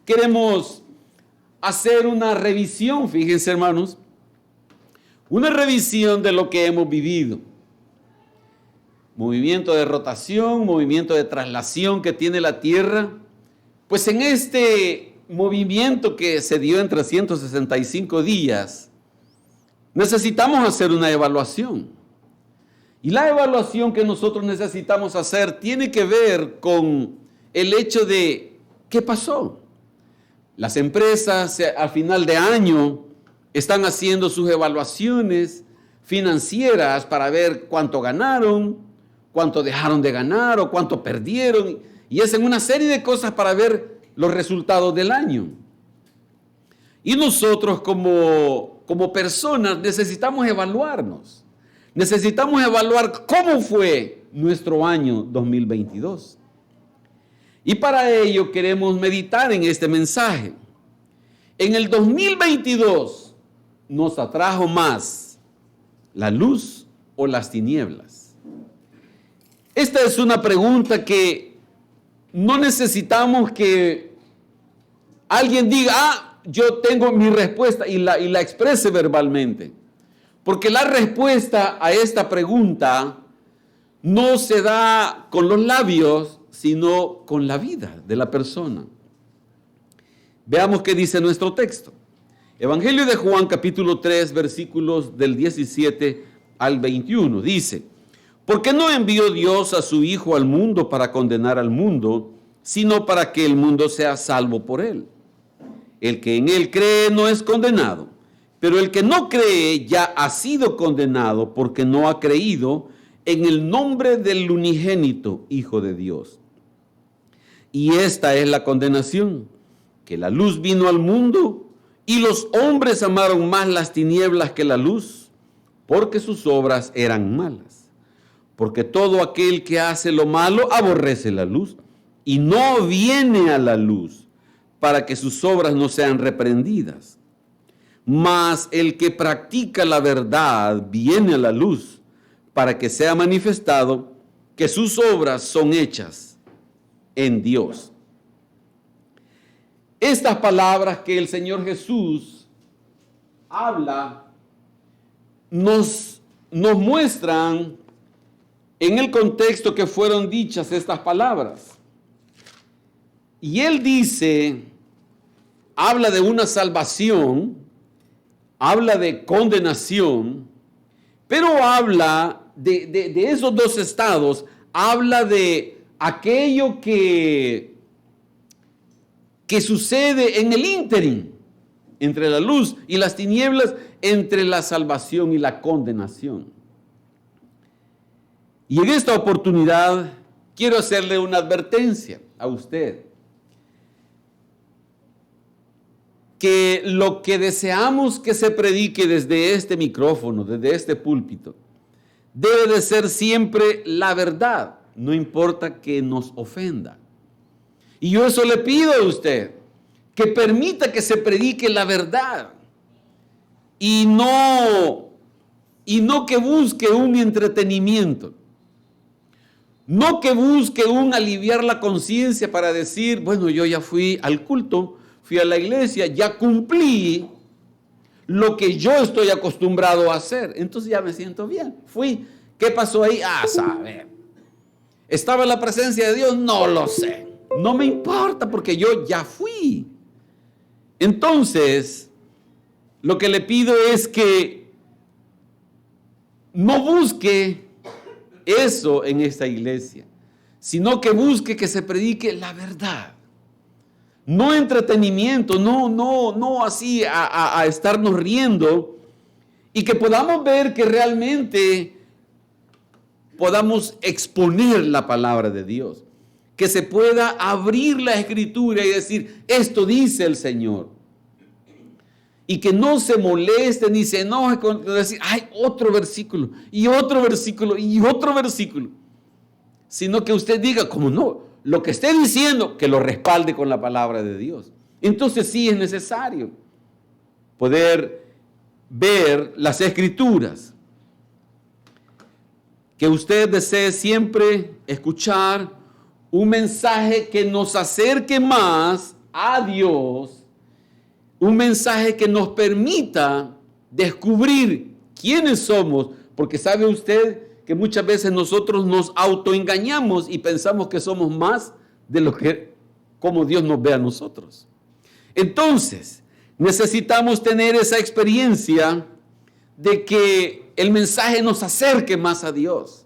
Queremos hacer una revisión, fíjense hermanos, una revisión de lo que hemos vivido. Movimiento de rotación, movimiento de traslación que tiene la Tierra. Pues en este movimiento que se dio en 365 días, necesitamos hacer una evaluación. Y la evaluación que nosotros necesitamos hacer tiene que ver con el hecho de ¿qué pasó? Las empresas al final de año están haciendo sus evaluaciones financieras para ver cuánto ganaron, cuánto dejaron de ganar o cuánto perdieron. Y hacen una serie de cosas para ver los resultados del año. Y nosotros como personas necesitamos evaluarnos. Necesitamos evaluar cómo fue nuestro año 2022. Y para ello queremos meditar en este mensaje. En el 2022 nos atrajo más la luz o las tinieblas. Esta es una pregunta que no necesitamos que alguien diga, yo tengo mi respuesta y la exprese verbalmente. Porque la respuesta a esta pregunta no se da con los labios, sino con la vida de la persona. Veamos qué dice nuestro texto. Evangelio de Juan, capítulo 3, versículos del 17 al 21. Dice, ¿por qué no envió Dios a su Hijo al mundo para condenar al mundo, sino para que el mundo sea salvo por él? El que en él cree no es condenado, pero el que no cree ya ha sido condenado porque no ha creído en el nombre del unigénito Hijo de Dios. Y esta es la condenación, que la luz vino al mundo y los hombres amaron más las tinieblas que la luz, porque sus obras eran malas. Porque todo aquel que hace lo malo aborrece la luz y no viene a la luz para que sus obras no sean reprendidas. Mas el que practica la verdad viene a la luz para que sea manifestado que sus obras son hechas en Dios. Estas palabras que el Señor Jesús habla nos muestran en el contexto que fueron dichas estas palabras. Y Él dice, habla de una salvación, habla de condenación, pero habla de esos dos estados, habla de aquello que sucede en el ínterin, entre la luz y las tinieblas, entre la salvación y la condenación. Y en esta oportunidad quiero hacerle una advertencia a usted. Que lo que deseamos que se predique desde este micrófono, desde este púlpito, debe de ser siempre la verdad, no importa que nos ofenda. Y yo eso le pido a usted, que permita que se predique la verdad y no que busque un entretenimiento, no que busque un aliviar la conciencia para decir, bueno, yo ya fui al culto, fui a la iglesia, ya cumplí lo que yo estoy acostumbrado a hacer, entonces ya me siento bien, fui. ¿Qué pasó ahí? Saber. ¿Estaba en la presencia de Dios? No lo sé. No me importa porque yo ya fui. Entonces, lo que le pido es que no busque eso en esta iglesia, sino que busque que se predique la verdad. No entretenimiento, no así a estarnos riendo, y que podamos ver que realmente podamos exponer la palabra de Dios, que se pueda abrir la escritura y decir, esto dice el Señor, y que no se moleste ni se enoje con decir, hay otro versículo, y otro versículo, y otro versículo, sino que usted diga, como no, lo que esté diciendo, que lo respalde con la palabra de Dios. Entonces sí es necesario poder ver las escrituras. Que usted desee siempre escuchar un mensaje que nos acerque más a Dios, un mensaje que nos permita descubrir quiénes somos, porque sabe usted que muchas veces nosotros nos autoengañamos y pensamos que somos más de lo que como Dios nos ve a nosotros. Entonces, necesitamos tener esa experiencia de que el mensaje nos acerque más a Dios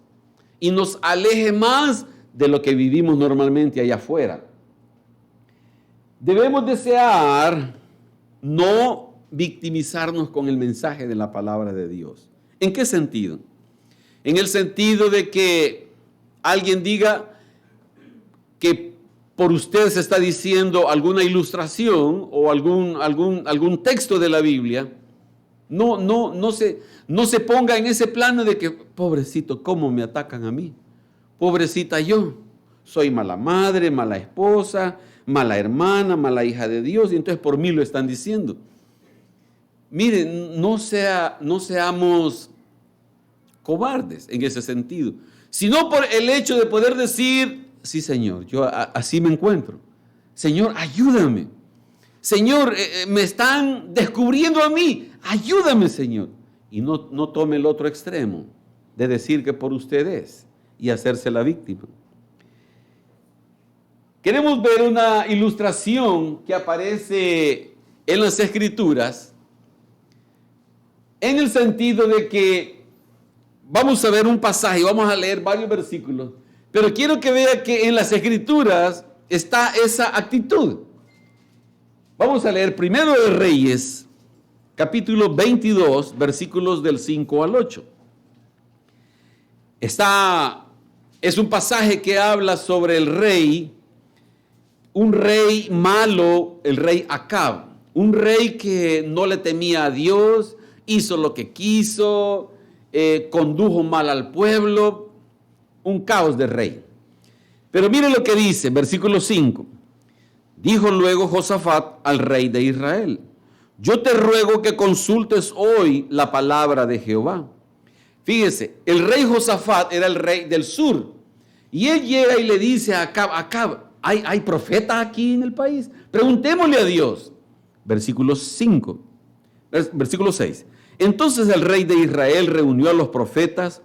y nos aleje más de lo que vivimos normalmente allá afuera. Debemos desear no victimizarnos con el mensaje de la palabra de Dios. ¿En qué sentido? En el sentido de que alguien diga que por usted se está diciendo alguna ilustración o algún texto de la Biblia. No se ponga en ese plano de que, pobrecito, ¿cómo me atacan a mí? Pobrecita yo, soy mala madre, mala esposa, mala hermana, mala hija de Dios, y entonces por mí lo están diciendo. Miren, no seamos cobardes en ese sentido, sino por el hecho de poder decir, sí, Señor, yo así me encuentro. Señor, ayúdame. Señor, me están descubriendo a mí. Ayúdame, Señor. Y no tome el otro extremo de decir que por usted es y hacerse la víctima. Queremos ver una ilustración que aparece en las Escrituras en el sentido de que vamos a ver un pasaje, vamos a leer varios versículos, pero quiero que vea que en las Escrituras está esa actitud. Vamos a leer Primero de Reyes, capítulo 22, versículos del 5 al 8. Es un pasaje que habla sobre el rey, un rey malo, el rey Acab, un rey que no le temía a Dios, hizo lo que quiso, condujo mal al pueblo, un caos de rey. Pero mire lo que dice, versículo 5. Dijo luego Josafat al rey de Israel: yo te ruego que consultes hoy la palabra de Jehová. Fíjese, el rey Josafat era el rey del sur. Y él llega y le dice a Acab, ¿hay profetas aquí en el país? Preguntémosle a Dios. Versículo 6. Entonces el rey de Israel reunió a los profetas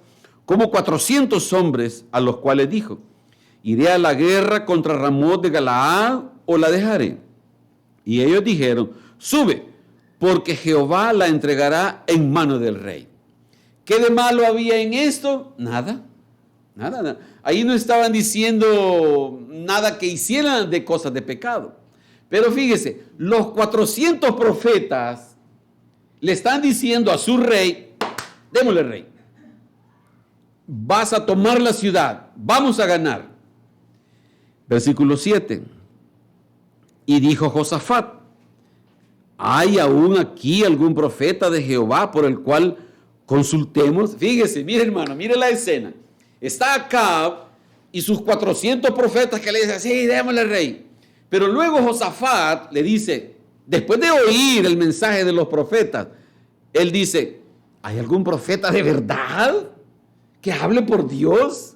como 400 hombres, a los cuales dijo: ¿iré a la guerra contra Ramot de Galaad o la dejaré? Y ellos dijeron: sube, porque Jehová la entregará en mano del rey. ¿Qué de malo había en esto? Nada. Ahí no estaban diciendo nada que hicieran de cosas de pecado. Pero fíjese, los 400 profetas le están diciendo a su rey: démosle, rey. Vas a tomar la ciudad, vamos a ganar. Versículo 7. Y dijo Josafat: ¿hay aún aquí algún profeta de Jehová por el cual consultemos? Fíjese, mire hermano, mire la escena. Está Acab y sus 400 profetas que le dicen: sí, démosle, rey. Pero luego Josafat le dice, después de oír el mensaje de los profetas, él dice: ¿hay algún profeta de verdad que hable por Dios?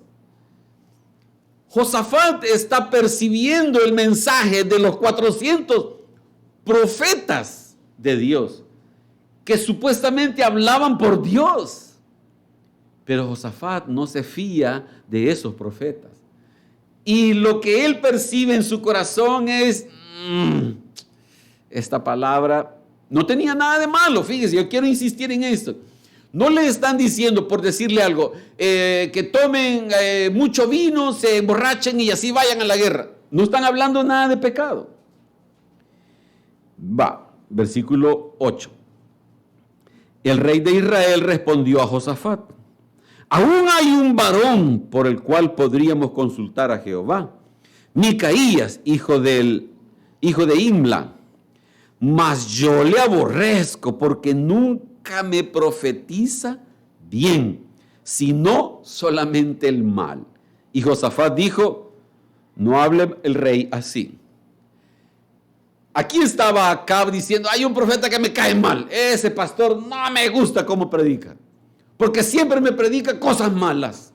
Josafat está percibiendo el mensaje de los 400 profetas de Dios, que supuestamente hablaban por Dios. Pero Josafat no se fía de esos profetas. Y lo que él percibe en su corazón es, esta palabra no tenía nada de malo. Fíjese, yo quiero insistir en esto. No le están diciendo, por decirle algo, que tomen mucho vino, se emborrachen y así vayan a la guerra. No están hablando nada de pecado. Versículo 8. El rey de Israel respondió a Josafat: aún hay un varón por el cual podríamos consultar a Jehová, Micaías, hijo de Imla. Mas yo le aborrezco porque nunca me profetiza bien, sino solamente el mal. Y Josafat dijo: no hable el rey así. Aquí estaba Acab diciendo: hay un profeta que me cae mal. Ese pastor no me gusta cómo predica, porque siempre me predica cosas malas.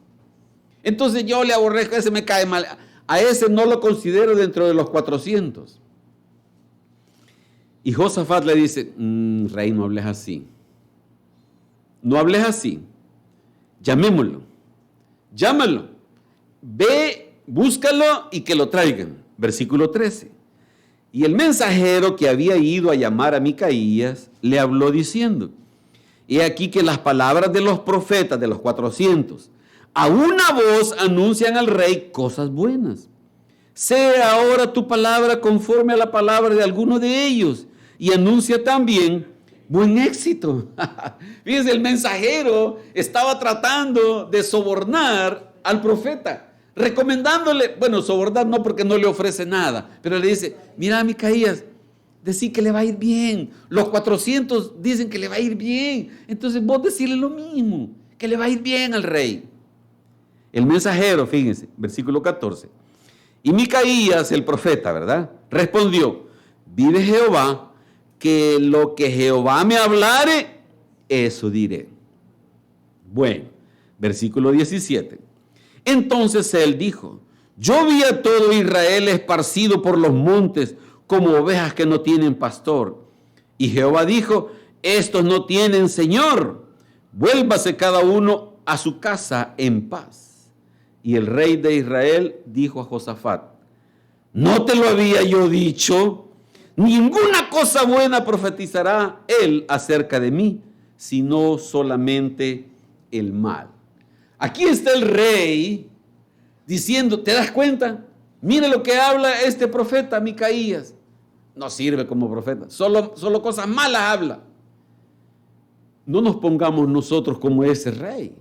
Entonces yo le aborrezco, ese me cae mal. A ese no lo considero dentro de los 400. Y Josafat le dice, rey, no hables así. No hables así. Llamémoslo. Llámalo. Ve, búscalo y que lo traigan. Versículo 13. Y el mensajero que había ido a llamar a Micaías le habló diciendo, he aquí que las palabras de los profetas de los 400 a una voz anuncian al rey cosas buenas. Sea ahora tu palabra conforme a la palabra de alguno de ellos y anuncia también buen éxito. Fíjense, el mensajero estaba tratando de sobornar al profeta, recomendándole, bueno, sobornar no porque no le ofrece nada, pero le dice, mira Micaías, decí que le va a ir bien. Los 400 dicen que le va a ir bien. Entonces vos decirle lo mismo, que le va a ir bien al rey. El mensajero, fíjense, versículo 14. Y Micaías, el profeta, ¿verdad? Respondió, vive Jehová, que lo que Jehová me hablare, eso diré. Bueno, versículo 17. Entonces él dijo, yo vi a todo Israel esparcido por los montes, como ovejas que no tienen pastor. Y Jehová dijo, estos no tienen señor, vuélvase cada uno a su casa en paz. Y el rey de Israel dijo a Josafat, ¿no te lo había yo dicho? Ninguna cosa buena profetizará él acerca de mí, sino solamente el mal. Aquí está el rey diciendo, ¿te das cuenta? Mire lo que habla este profeta Micaías. No sirve como profeta, solo cosas malas habla. No nos pongamos nosotros como ese rey,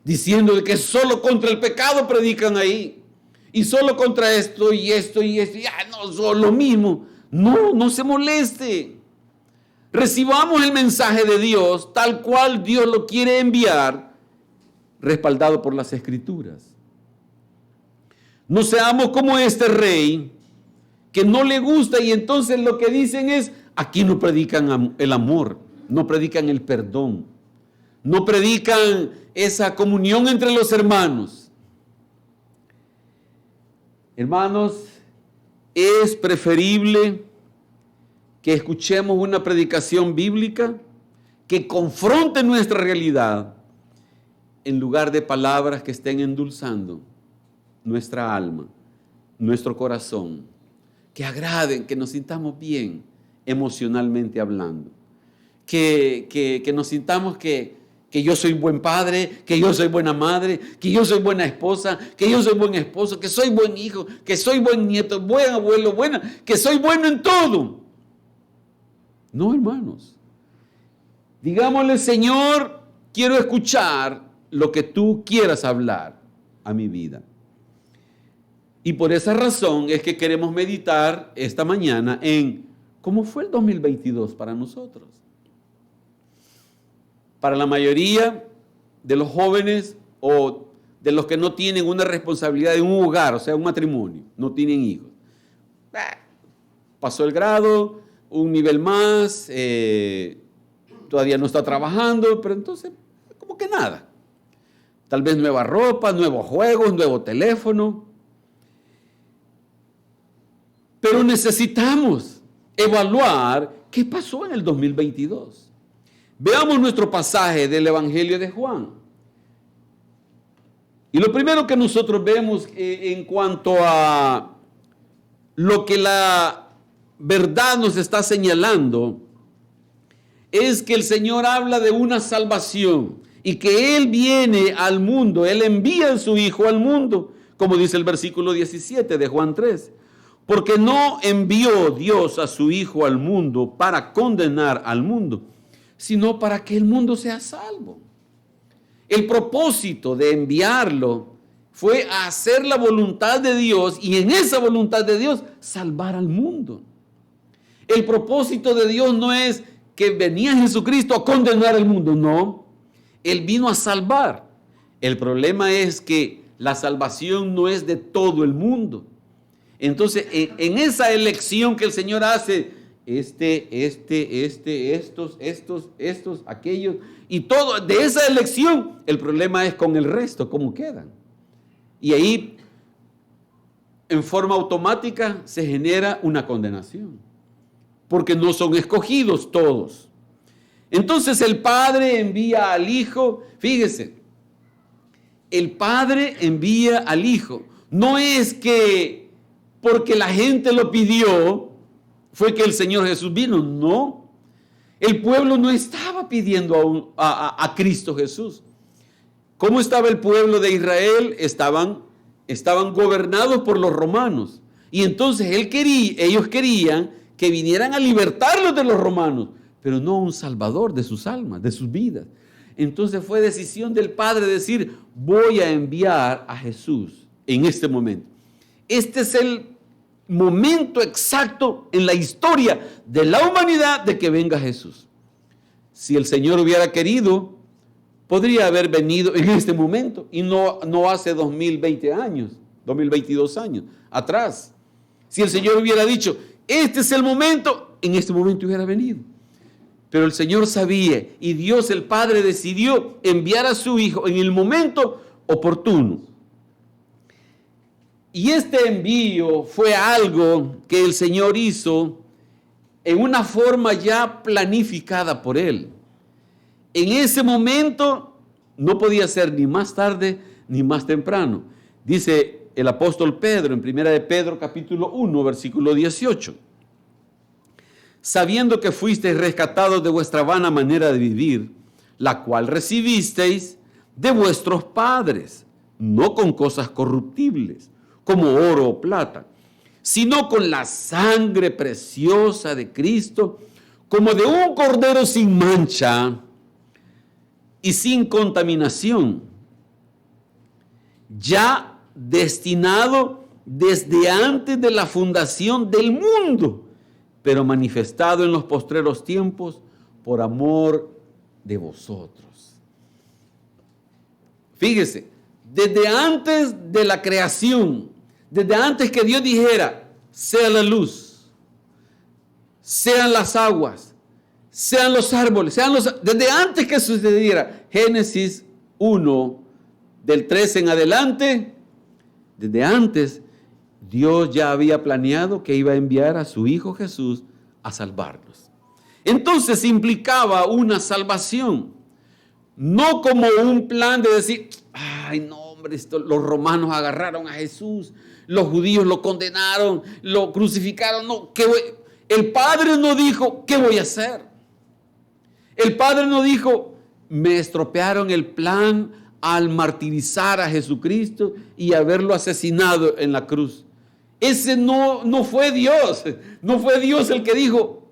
diciendo que solo contra el pecado predican ahí, y solo contra esto y esto y esto, no, son lo mismo. No se moleste. Recibamos el mensaje de Dios tal cual Dios lo quiere enviar, respaldado por las Escrituras. No seamos como este rey que no le gusta y entonces lo que dicen es, aquí no predican el amor, no predican el perdón, no predican esa comunión entre los hermanos. Hermanos, es preferible que escuchemos una predicación bíblica que confronte nuestra realidad en lugar de palabras que estén endulzando nuestra alma, nuestro corazón, que agraden, que nos sintamos bien emocionalmente hablando, que nos sintamos que yo soy buen padre, que yo soy buena madre, que yo soy buena esposa, que yo soy buen esposo, que soy buen hijo, que soy buen nieto, buen abuelo, que soy bueno en todo. No, hermanos. Digámosle, Señor, quiero escuchar lo que tú quieras hablar a mi vida. Y por esa razón es que queremos meditar esta mañana en cómo fue el 2022 para nosotros. Para la mayoría de los jóvenes o de los que no tienen una responsabilidad de un hogar, o sea, un matrimonio, no tienen hijos. Pasó el grado, un nivel más, todavía no está trabajando, pero entonces, como que nada. Tal vez nueva ropa, nuevos juegos, nuevo teléfono. Pero necesitamos evaluar qué pasó en el 2022. Veamos nuestro pasaje del Evangelio de Juan. Y lo primero que nosotros vemos en cuanto a lo que la verdad nos está señalando es que el Señor habla de una salvación y que Él viene al mundo, Él envía a su Hijo al mundo, como dice el versículo 17 de Juan 3. Porque no envió Dios a su Hijo al mundo para condenar al mundo, sino para que el mundo sea salvo. El propósito de enviarlo fue hacer la voluntad de Dios y en esa voluntad de Dios salvar al mundo. El propósito de Dios no es que venía Jesucristo a condenar al mundo, no. Él vino a salvar. El problema es que la salvación no es de todo el mundo. Entonces, en esa elección que el Señor hace, estos, aquellos, y todo, de esa elección, el problema es con el resto, cómo quedan. Y ahí, en forma automática, se genera una condenación. porque no son escogidos todos. Entonces el Padre envía al Hijo, fíjese, el Padre envía al Hijo. No es que porque la gente lo pidió, fue que el Señor Jesús vino, no. El pueblo no estaba pidiendo a Cristo Jesús. ¿Cómo estaba el pueblo de Israel? Estaban gobernados por los romanos. Y entonces ellos querían que vinieran a libertarlos de los romanos, pero no un salvador de sus almas, de sus vidas. Entonces fue decisión del Padre decir, voy a enviar a Jesús en este momento. Este es el momento exacto en la historia de la humanidad de que venga Jesús. Si el Señor hubiera querido, podría haber venido en este momento y no hace 2022 años atrás. Si el Señor hubiera dicho, este es el momento, en este momento hubiera venido. Pero el Señor sabía y Dios el Padre decidió enviar a su Hijo en el momento oportuno. Y este envío fue algo que el Señor hizo en una forma ya planificada por Él. En ese momento no podía ser ni más tarde ni más temprano. Dice el apóstol Pedro en 1 de Pedro capítulo 1, versículo 18. Sabiendo que fuisteis rescatados de vuestra vana manera de vivir, la cual recibisteis de vuestros padres, no con cosas corruptibles, como oro o plata, sino con la sangre preciosa de Cristo, como de un cordero sin mancha y sin contaminación, ya destinado desde antes de la fundación del mundo, pero manifestado en los postreros tiempos por amor de vosotros. Fíjese, desde antes de la creación, desde antes que Dios dijera, sea la luz, sean las aguas, sean los árboles, desde antes que sucediera, Génesis 1, del 3 en adelante, desde antes, Dios ya había planeado que iba a enviar a su Hijo Jesús a salvarnos. Entonces implicaba una salvación, no como un plan de decir, ay no hombre, los romanos agarraron a Jesús, los judíos lo condenaron, lo crucificaron, no, el Padre no dijo, ¿qué voy a hacer? El Padre no dijo, me estropearon el plan al martirizar a Jesucristo y haberlo asesinado en la cruz. Ese no fue Dios. No fue Dios el que dijo,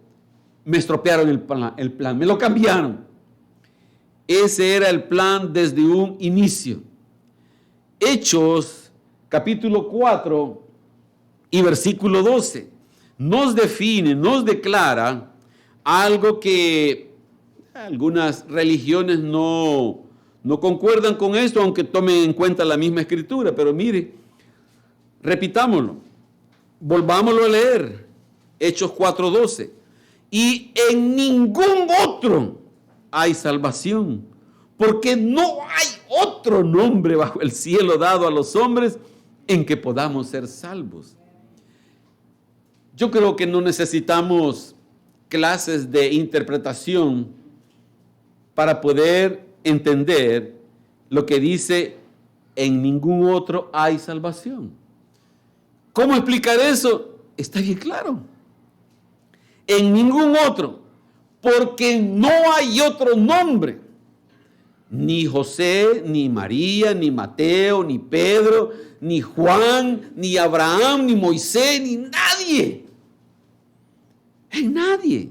me estropearon el plan, me lo cambiaron. Ese era el plan desde un inicio. Hechos, capítulo 4 y versículo 12, nos define, nos declara algo que algunas religiones no concuerdan con esto, aunque tomen en cuenta la misma escritura. Pero mire, repitámoslo, volvámoslo a leer, Hechos 4:12. Y en ningún otro hay salvación, porque no hay otro nombre bajo el cielo dado a los hombres en que podamos ser salvos. Yo creo que no necesitamos clases de interpretación para poder entender lo que dice, en ningún otro hay salvación. ¿Cómo explicar eso? Está bien claro. En ningún otro, porque no hay otro nombre. Ni José, ni María, ni Mateo, ni Pedro, ni Juan, ni Abraham, ni Moisés, ni nadie. En nadie.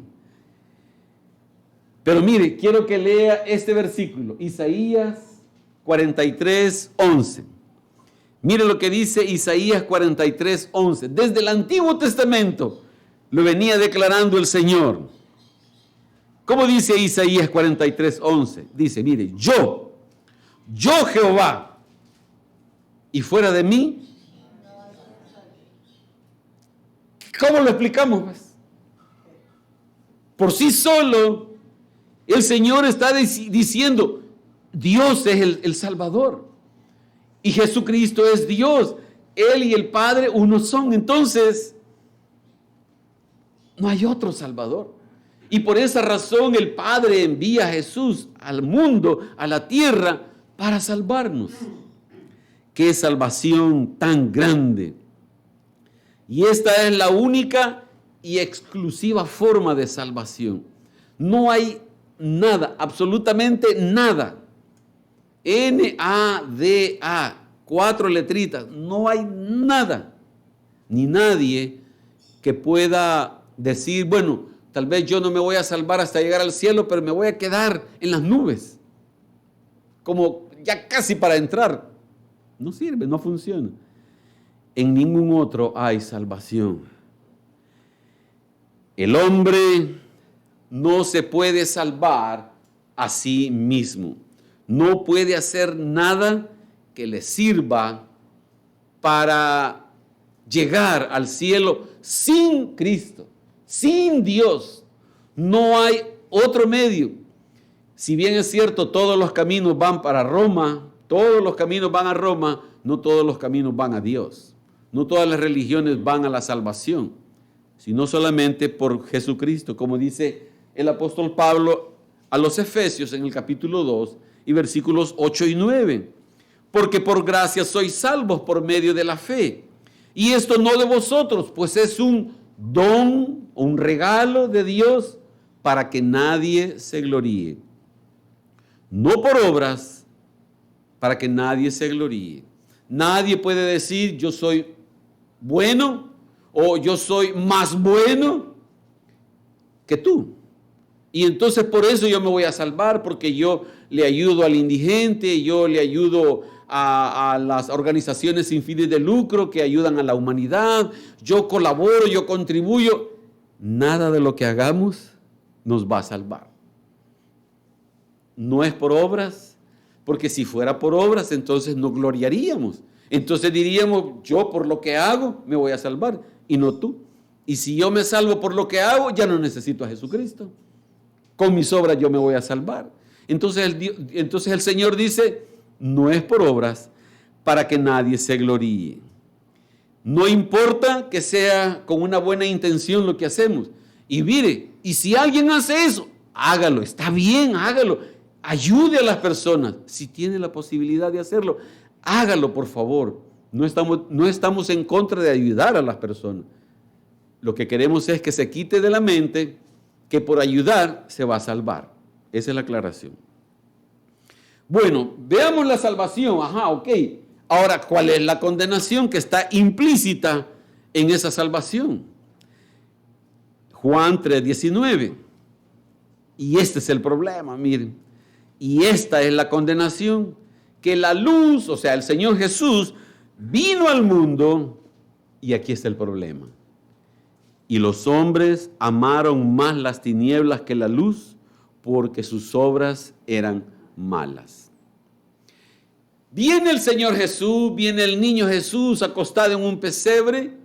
Pero mire, quiero que lea este versículo, Isaías 43:11. Mire lo que dice Isaías 43:11. Desde el Antiguo Testamento lo venía declarando el Señor. ¿Cómo dice Isaías 43:11? Dice, mire, yo Jehová, y fuera de mí, ¿cómo lo explicamos? Pues? Por sí solo, el Señor está diciendo, Dios es el Salvador. Y Jesucristo es Dios. Él y el Padre uno son. Entonces, No hay otro Salvador. Y por esa razón el Padre envía a Jesús al mundo, a la tierra, para salvarnos. ¡Qué salvación tan grande! Y esta es la única y exclusiva forma de salvación. No hay nada, absolutamente nada. N-A-D-A, 4 letritas. No hay nada, ni nadie que pueda decir, bueno, tal vez yo no me voy a salvar hasta llegar al cielo, pero me voy a quedar en las nubes, como ya casi para entrar. No sirve, no funciona. En ningún otro hay salvación. El hombre no se puede salvar a sí mismo. No puede hacer nada que le sirva para llegar al cielo sin Cristo, sin Dios. No hay otro medio. Si bien es cierto, todos los caminos van para Roma, todos los caminos van a Roma, no todos los caminos van a Dios. No todas las religiones van a la salvación, sino solamente por Jesucristo, como dice el apóstol Pablo a los Efesios en el capítulo 2 y versículos 8 y 9. Porque por gracia sois salvos por medio de la fe. Y esto no de vosotros, pues es un don, un regalo de Dios para que nadie se gloríe. No por obras, para que nadie se gloríe. Nadie puede decir yo soy bueno o yo soy más bueno que tú. Y entonces por eso yo me voy a salvar, porque yo le ayudo al indigente, yo le ayudo a las organizaciones sin fines de lucro que ayudan a la humanidad, yo colaboro, yo contribuyo. Nada de lo que hagamos nos va a salvar. No es por obras, porque si fuera por obras, entonces nos gloriaríamos. Entonces diríamos, yo por lo que hago me voy a salvar, y no tú. Y si yo me salvo por lo que hago, ya no necesito a Jesucristo. Con mis obras yo me voy a salvar. Entonces el Señor dice, no es por obras para que nadie se gloríe. No importa que sea con una buena intención lo que hacemos. Y mire, y si alguien hace eso, hágalo, está bien, hágalo. Ayude a las personas. Si tiene la posibilidad de hacerlo, hágalo, por favor. No estamos en contra de ayudar a las personas. Lo que queremos es que se quite de la mente que por ayudar se va a salvar. Esa es la aclaración. Bueno, veamos la salvación. Ajá, ok. Ahora, ¿cuál es la condenación que está implícita en esa salvación? Juan 3:19. Y este es el problema, miren. Y esta es la condenación, que la luz, o sea, el Señor Jesús, vino al mundo, y aquí está el problema. Y los hombres amaron más las tinieblas que la luz, porque sus obras eran malas. Viene el Señor Jesús, viene el niño Jesús acostado en un pesebre,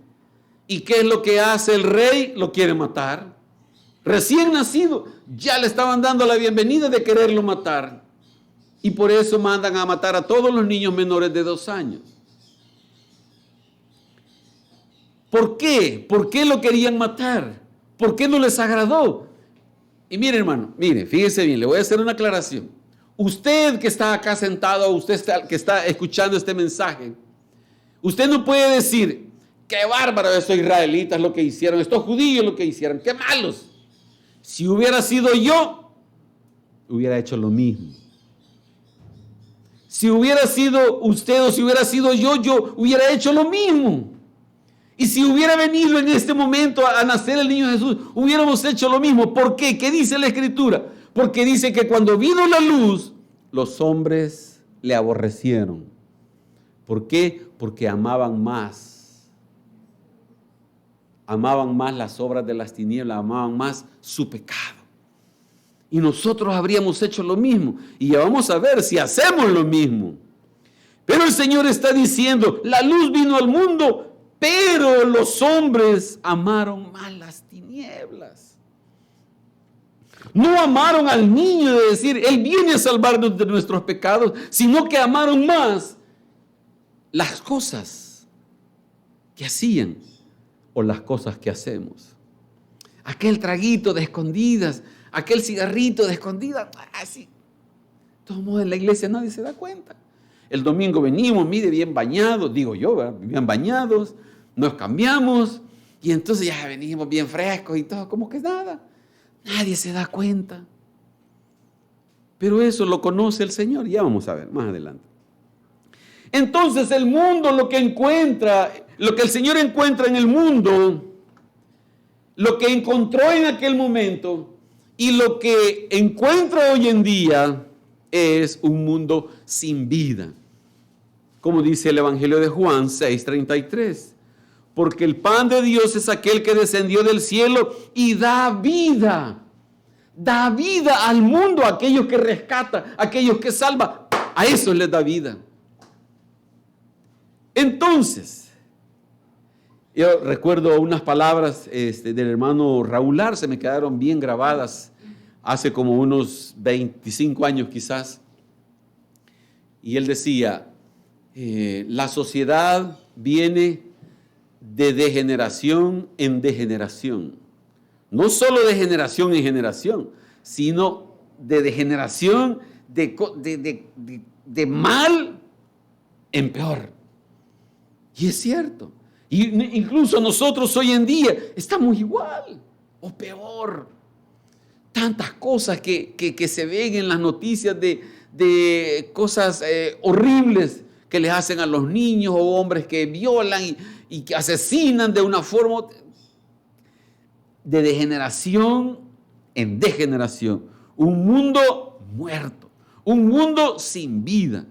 ¿y qué es lo que hace el rey? Lo quiere matar. Recién nacido, ya le estaban dando la bienvenida de quererlo matar. Y por eso mandan a matar a todos los niños menores de 2 años. ¿Por qué? ¿Por qué lo querían matar? ¿Por qué no les agradó? Y mire, hermano, mire, fíjese bien, le voy a hacer una aclaración. Usted que está acá sentado, usted que está escuchando este mensaje, usted no puede decir, qué bárbaro estos israelitas lo que hicieron, estos judíos lo que hicieron, qué malos. Si hubiera sido yo, hubiera hecho lo mismo. Si hubiera sido usted o si hubiera sido yo hubiera hecho lo mismo. Y si hubiera venido en este momento a nacer el niño Jesús, hubiéramos hecho lo mismo. ¿Por qué? ¿Qué dice la Escritura? Porque dice que cuando vino la luz, los hombres le aborrecieron. ¿Por qué? Porque amaban más. Amaban más las obras de las tinieblas, amaban más su pecado. Y nosotros habríamos hecho lo mismo. Y ya vamos a ver si hacemos lo mismo. Pero el Señor está diciendo, la luz vino al mundo, pero los hombres amaron más las tinieblas. No amaron al niño de decir, Él viene a salvarnos de nuestros pecados, sino que amaron más las cosas que hacían o las cosas que hacemos. aquel traguito de escondidas, aquel cigarrito de escondidas, así. De todos modos, en la iglesia nadie se da cuenta. El domingo venimos, mire, bien bañados, digo yo, ¿verdad? Bien bañados, nos cambiamos y entonces ya venimos bien frescos y todo, como que nada. Nadie se da cuenta. Pero eso lo conoce el Señor, ya vamos a ver más adelante. Entonces el mundo lo que encuentra, lo que el Señor encuentra en el mundo, lo que encontró en aquel momento y lo que encuentra hoy en día es un mundo sin vida. Como dice el Evangelio de Juan 6:33. Porque el pan de Dios es aquel que descendió del cielo y da vida. Da vida al mundo, a aquellos que rescata, a aquellos que salva. A esos les da vida. Entonces, yo recuerdo unas palabras del hermano Raúl Arce, me quedaron bien grabadas hace como unos 25 años quizás. Y él decía, la sociedad viene de degeneración en degeneración. No solo de generación en generación, sino de degeneración de mal en peor. Y es cierto. Y incluso nosotros hoy en día estamos igual o peor. Tantas cosas que se ven en las noticias de cosas horribles que les hacen a los niños o hombres que violan y que asesinan de una forma de degeneración en degeneración. Un mundo muerto, un mundo sin vida.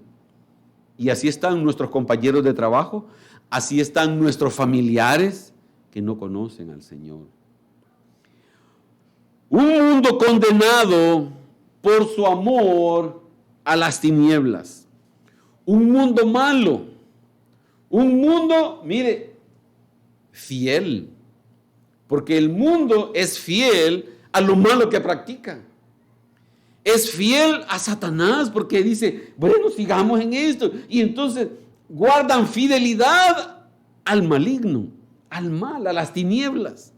Y así están nuestros compañeros de trabajo, así están nuestros familiares que no conocen al Señor. Un mundo condenado por su amor a las tinieblas. Un mundo malo. Un mundo, mire, fiel. Porque el mundo es fiel a lo malo que practica. Es fiel a Satanás porque dice, bueno, sigamos en esto. Y entonces guardan fidelidad al maligno, al mal, a las tinieblas.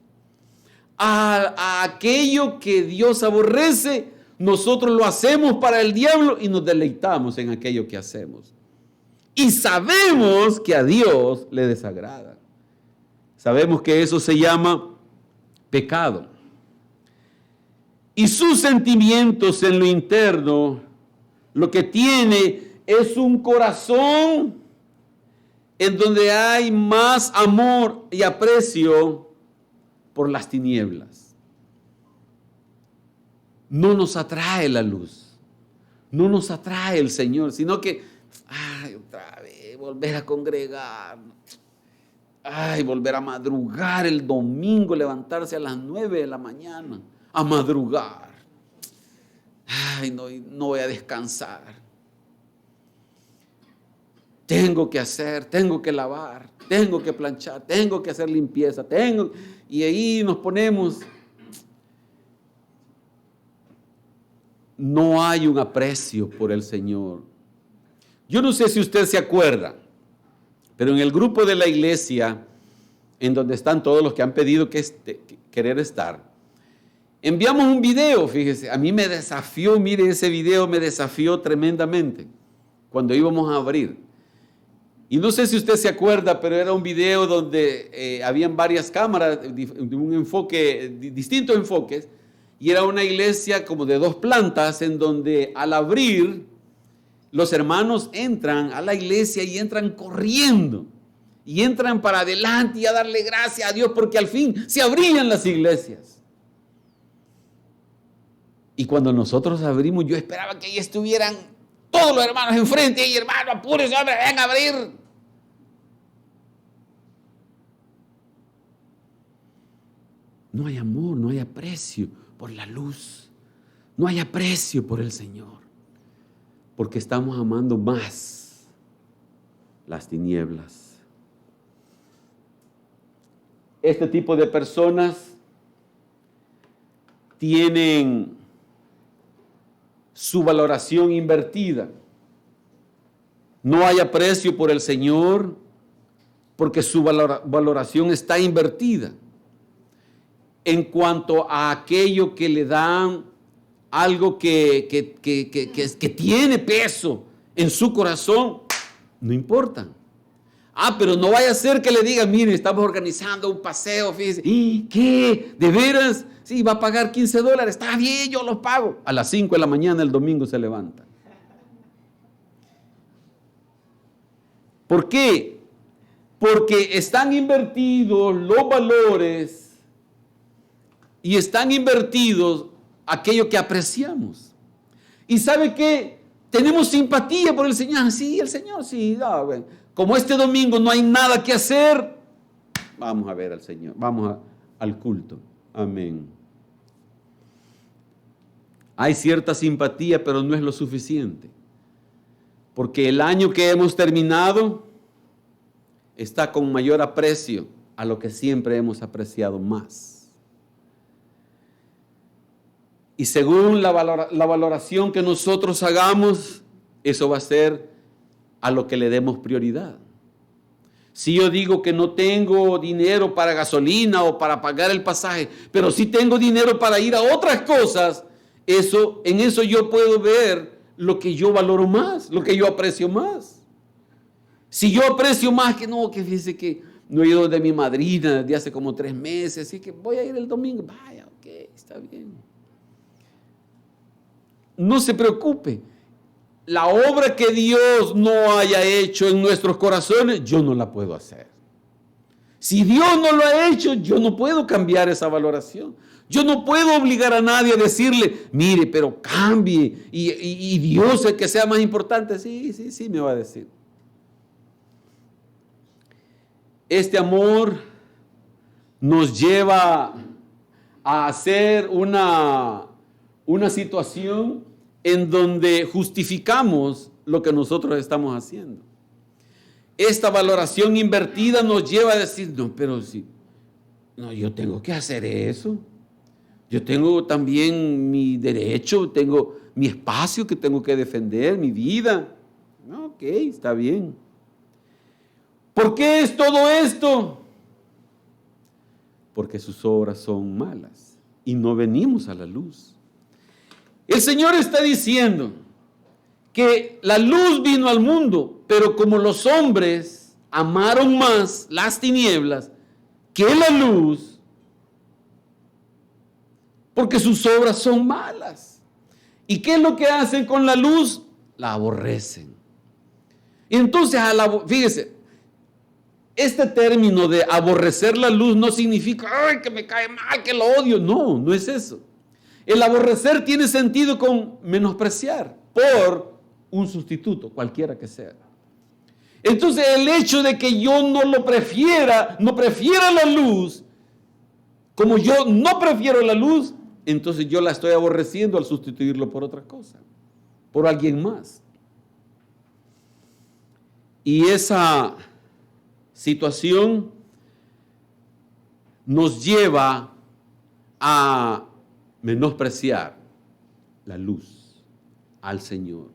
A aquello que Dios aborrece, nosotros lo hacemos para el diablo y nos deleitamos en aquello que hacemos. Y sabemos que a Dios le desagrada. Sabemos que eso se llama pecado. Y sus sentimientos en lo interno, lo que tiene es un corazón en donde hay más amor y aprecio por las tinieblas. No nos atrae la luz, no nos atrae el Señor, sino que, otra vez, volver a congregar, volver a madrugar el domingo, levantarse a las 9 de la mañana, a madrugar. No voy a descansar. Tengo que hacer, tengo que lavar, tengo que planchar, tengo que hacer limpieza, y ahí nos ponemos. No hay un aprecio por el Señor. Yo no sé si usted se acuerda, pero en el grupo de la iglesia, en donde están todos los que han pedido querer estar, enviamos un video, fíjese, a mí me desafió, mire, ese video me desafió tremendamente cuando íbamos a abrir. Y no sé si usted se acuerda, pero era un video donde habían varias cámaras, de un enfoque, distintos enfoques, y era una iglesia como de 2 plantas, en donde al abrir, los hermanos entran a la iglesia y entran corriendo, y entran para adelante y a darle gracias a Dios, porque al fin se abrían las iglesias. Y cuando nosotros abrimos, yo esperaba que ahí estuvieran todos los hermanos enfrente, y hermano, apúrese, hombre, ven a abrir. No hay amor, no hay aprecio por la luz, no hay aprecio por el Señor, porque estamos amando más las tinieblas. Este tipo de personas tienen su valoración invertida. No hay aprecio por el Señor porque su valoración está invertida. en cuanto a aquello que le dan algo que tiene peso en su corazón, no importa. Pero no vaya a ser que le digan, mire, estamos organizando un paseo, fíjese. ¿Y qué? ¿De veras? Sí, va a pagar $15. Está bien, yo los pago. A las 5 de la mañana el domingo se levanta. ¿Por qué? Porque están invertidos los valores y están invertidos aquello que apreciamos. ¿Y sabe qué? Tenemos simpatía por el Señor. Sí, el Señor, sí. No, bueno. Como este domingo no hay nada que hacer, vamos a ver al Señor, vamos al culto. Amén. Hay cierta simpatía, pero no es lo suficiente. Porque el año que hemos terminado está con mayor aprecio a lo que siempre hemos apreciado más. Y según la valoración que nosotros hagamos, eso va a ser a lo que le demos prioridad. Si yo digo que no tengo dinero para gasolina o para pagar el pasaje, pero sí tengo dinero para ir a otras cosas, en eso yo puedo ver lo que yo valoro más, lo que yo aprecio más. Si yo aprecio más que fíjese que no he ido de mi madrina de hace como 3 meses, así que voy a ir el domingo. Vaya, ok, está bien. No se preocupe. La obra que Dios no haya hecho en nuestros corazones, yo no la puedo hacer. Si Dios no lo ha hecho, yo no puedo cambiar esa valoración. Yo no puedo obligar a nadie a decirle, mire, pero cambie y Dios es el que sea más importante. Sí, me va a decir. Este amor nos lleva a hacer una situación en donde justificamos lo que nosotros estamos haciendo. Esta valoración invertida nos lleva a decir, no, pero sí, no, yo tengo que hacer eso. Yo tengo también mi derecho, tengo mi espacio que tengo que defender, mi vida. Ok, está bien. ¿Por qué es todo esto? Porque sus obras son malas y no venimos a la luz. El Señor está diciendo que la luz vino al mundo, pero como los hombres amaron más las tinieblas que la luz, porque sus obras son malas. ¿Y qué es lo que hacen con la luz? La aborrecen. Y entonces, fíjese, este término de aborrecer la luz no significa, ay, que me cae mal, que lo odio. No, no es eso. El aborrecer tiene sentido con menospreciar por un sustituto, cualquiera que sea. Entonces el hecho de que yo no prefiera la luz, como yo no prefiero la luz, entonces yo la estoy aborreciendo al sustituirlo por otra cosa, por alguien más. Y esa situación nos lleva a menospreciar la luz, al Señor.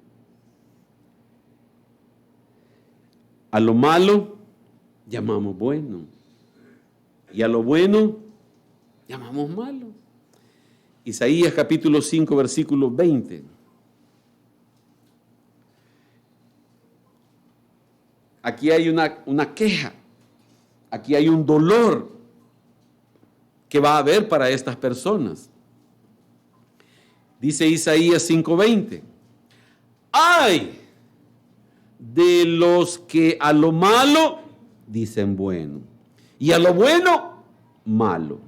A lo malo llamamos bueno y a lo bueno llamamos malo. Isaías capítulo 5 versículo 20. Aquí hay una queja, aquí hay un dolor que va a haber para estas personas. Dice Isaías 5:20, ¡ay de los que a lo malo dicen bueno y a lo bueno malo,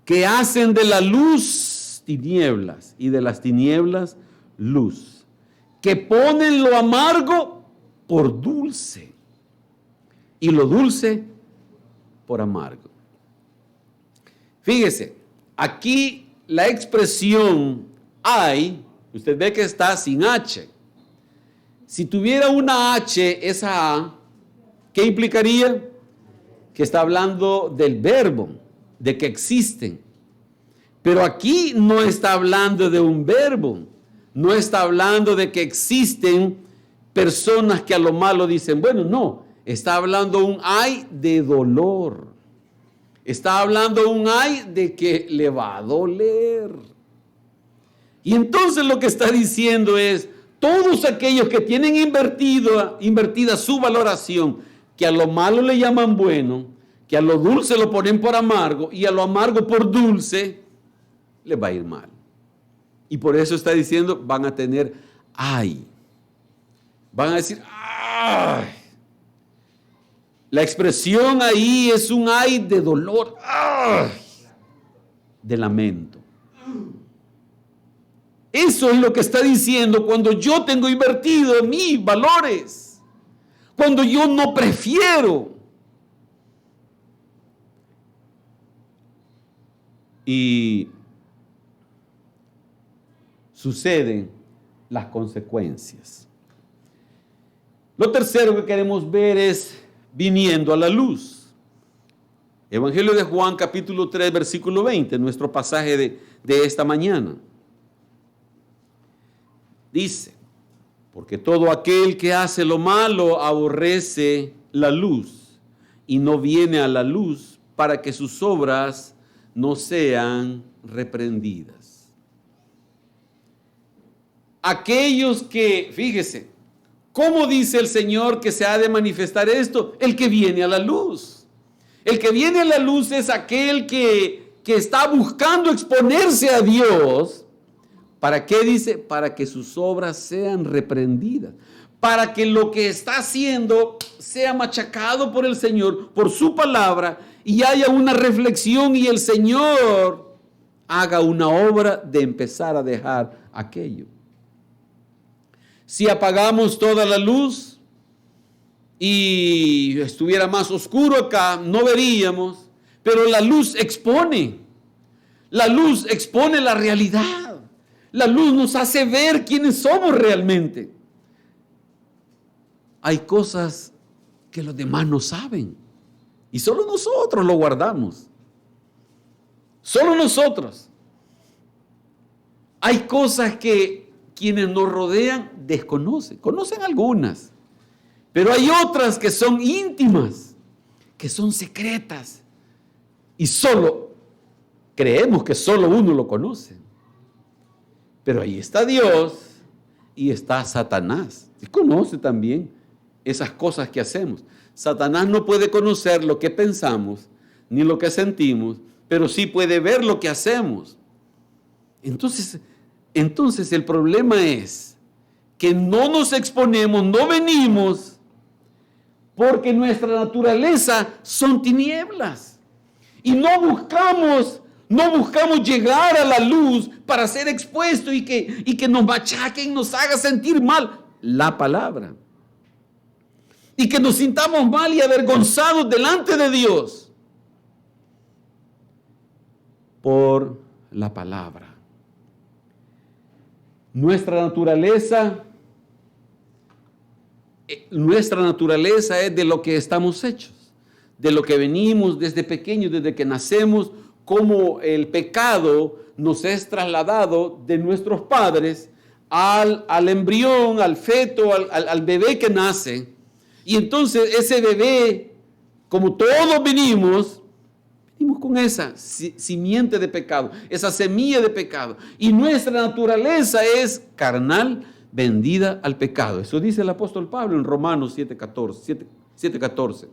que hacen de la luz tinieblas y de las tinieblas luz, que ponen lo amargo por dulce y lo dulce por amargo. Fíjese, aquí la expresión hay, usted ve que está sin H. Si tuviera una H, esa A, ¿qué implicaría? Que está hablando del verbo, de que existen. Pero aquí no está hablando de un verbo, no está hablando de que existen personas que a lo malo dicen, bueno, no, está hablando un hay de dolor. Está hablando un ay de que le va a doler. Y entonces lo que está diciendo es, todos aquellos que tienen invertida su valoración, que a lo malo le llaman bueno, que a lo dulce lo ponen por amargo y a lo amargo por dulce, les va a ir mal. Y por eso está diciendo, van a tener ay. Van a decir, ay. La expresión ahí es un ay de dolor, ay, de lamento. Eso es lo que está diciendo cuando yo tengo invertido mis valores, cuando yo no prefiero. Y suceden las consecuencias. Lo tercero que queremos ver es viniendo a la luz. Evangelio de Juan, capítulo 3, versículo 20, nuestro pasaje de esta mañana. Dice, porque todo aquel que hace lo malo aborrece la luz y no viene a la luz para que sus obras no sean reprendidas. Aquellos que, fíjese, ¿cómo dice el Señor que se ha de manifestar esto? El que viene a la luz. El que viene a la luz es aquel que está buscando exponerse a Dios. ¿Para qué dice? Para que sus obras sean reprendidas. Para que lo que está haciendo sea machacado por el Señor, por su palabra, y haya una reflexión y el Señor haga una obra de empezar a dejar aquello. Si apagamos toda la luz y estuviera más oscuro acá, no veríamos, pero la luz expone. La luz expone la realidad. La luz nos hace ver quiénes somos realmente. Hay cosas que los demás no saben y solo nosotros lo guardamos. Solo nosotros. Hay cosas que quienes nos rodean desconocen, conocen algunas, pero hay otras que son íntimas, que son secretas y solo creemos que solo uno lo conoce. Pero ahí está Dios y está Satanás, y conoce también esas cosas que hacemos. Satanás no puede conocer lo que pensamos ni lo que sentimos, pero sí puede ver lo que hacemos. Entonces el problema es que no nos exponemos, no venimos, porque nuestra naturaleza son tinieblas. Y no buscamos llegar a la luz para ser expuesto y que nos machaquen, nos haga sentir mal la palabra. Y que nos sintamos mal y avergonzados delante de Dios por la palabra. Nuestra naturaleza es de lo que estamos hechos, de lo que venimos desde pequeños, desde que nacemos, como el pecado nos es trasladado de nuestros padres al embrión, al feto, al bebé que nace. Y entonces ese bebé, como todos venimos con esa simiente de pecado, esa semilla de pecado. Y nuestra naturaleza es carnal, vendida al pecado. Eso dice el apóstol Pablo en Romanos 7:14.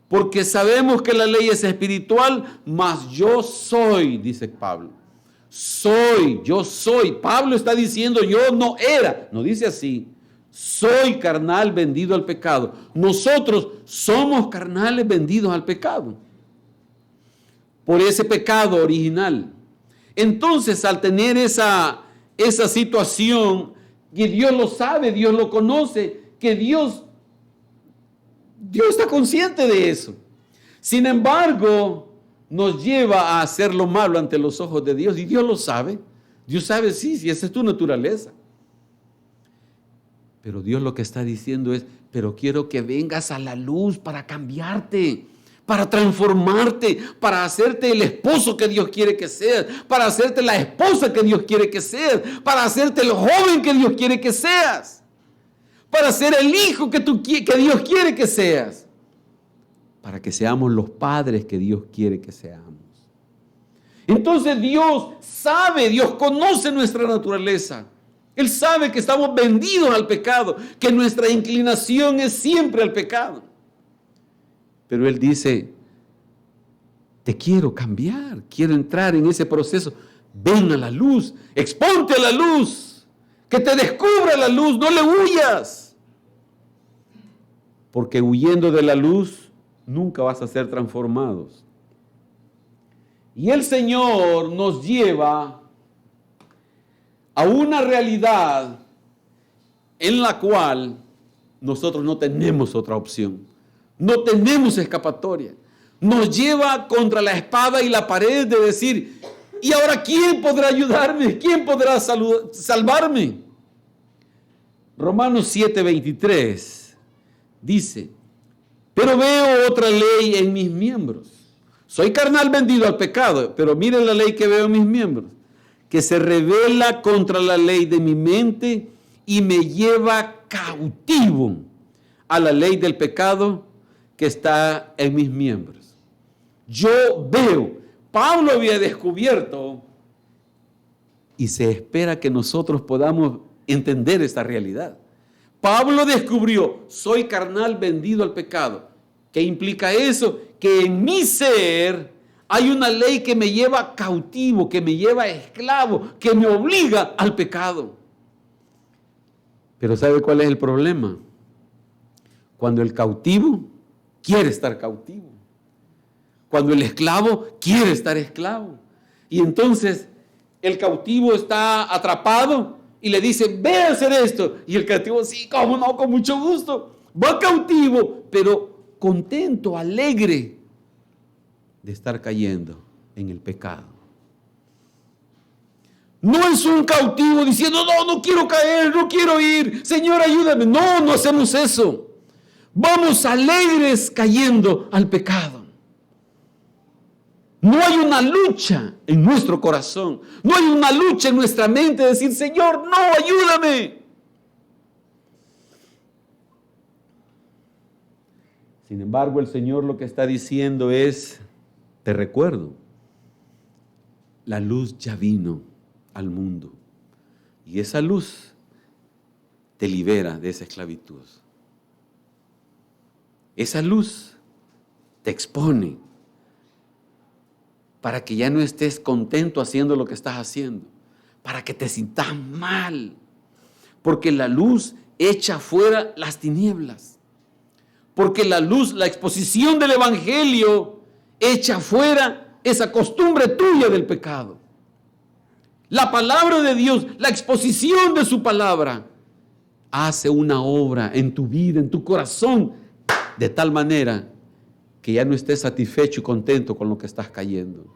Porque sabemos que la ley es espiritual, mas yo soy, dice Pablo. Yo soy. Pablo está diciendo, yo no era. No dice así. Soy carnal vendido al pecado. Nosotros somos carnales vendidos al pecado. Por ese pecado original. Entonces, al tener esa situación, que Dios lo sabe, Dios lo conoce, que Dios está consciente de eso. Sin embargo, nos lleva a hacer lo malo ante los ojos de Dios, y Dios lo sabe. Dios sabe, sí, esa es tu naturaleza. Pero Dios lo que está diciendo es, pero quiero que vengas a la luz para cambiarte, para transformarte, para hacerte el esposo que Dios quiere que seas, para hacerte la esposa que Dios quiere que seas, para hacerte el joven que Dios quiere que seas, para ser el hijo que Dios quiere que seas. para que seamos los padres que Dios quiere que seamos. Entonces Dios sabe, Dios conoce nuestra naturaleza. Él sabe que estamos vendidos al pecado, que nuestra inclinación es siempre al pecado. Pero Él dice, te quiero cambiar, quiero entrar en ese proceso. Ven a la luz, exponte a la luz, que te descubra la luz, no le huyas. Porque huyendo de la luz, nunca vas a ser transformados. Y el Señor nos lleva a una realidad en la cual nosotros no tenemos otra opción, no tenemos escapatoria. Nos lleva contra la espada y la pared de decir, ¿y ahora quién podrá ayudarme? ¿Quién podrá salvarme? Romanos 7:23 dice, pero veo otra ley en mis miembros. Soy carnal vendido al pecado, pero miren la ley que veo en mis miembros, que se rebela contra la ley de mi mente y me lleva cautivo a la ley del pecado que está en mis miembros. Yo veo, Pablo había descubierto, y se espera que nosotros podamos entender esta realidad. Pablo descubrió, soy carnal vendido al pecado. ¿Qué implica eso? Que en mi ser hay una ley que me lleva cautivo, que me lleva esclavo, que me obliga al pecado. Pero ¿sabe cuál es el problema? Cuando el cautivo quiere estar cautivo. Cuando el esclavo quiere estar esclavo. Y entonces el cautivo está atrapado y le dice, ve a hacer esto. Y el cautivo, sí, cómo no, con mucho gusto. Va cautivo, pero contento, alegre de estar cayendo en el pecado. No es un cautivo diciendo, no quiero caer, no quiero ir, Señor, ayúdame. No hacemos eso. Vamos alegres cayendo al pecado. No hay una lucha en nuestro corazón, no hay una lucha en nuestra mente de decir, Señor, no, ayúdame. Sin embargo, el Señor lo que está diciendo es, te recuerdo, la luz ya vino al mundo y esa luz te libera de esa esclavitud. Esa luz te expone para que ya no estés contento haciendo lo que estás haciendo, para que te sientas mal, porque la luz echa fuera las tinieblas. Porque la luz, la exposición del Evangelio, echa fuera esa costumbre tuya del pecado. La palabra de Dios, la exposición de su palabra, hace una obra en tu vida, en tu corazón, de tal manera que ya no estés satisfecho y contento con lo que estás cayendo.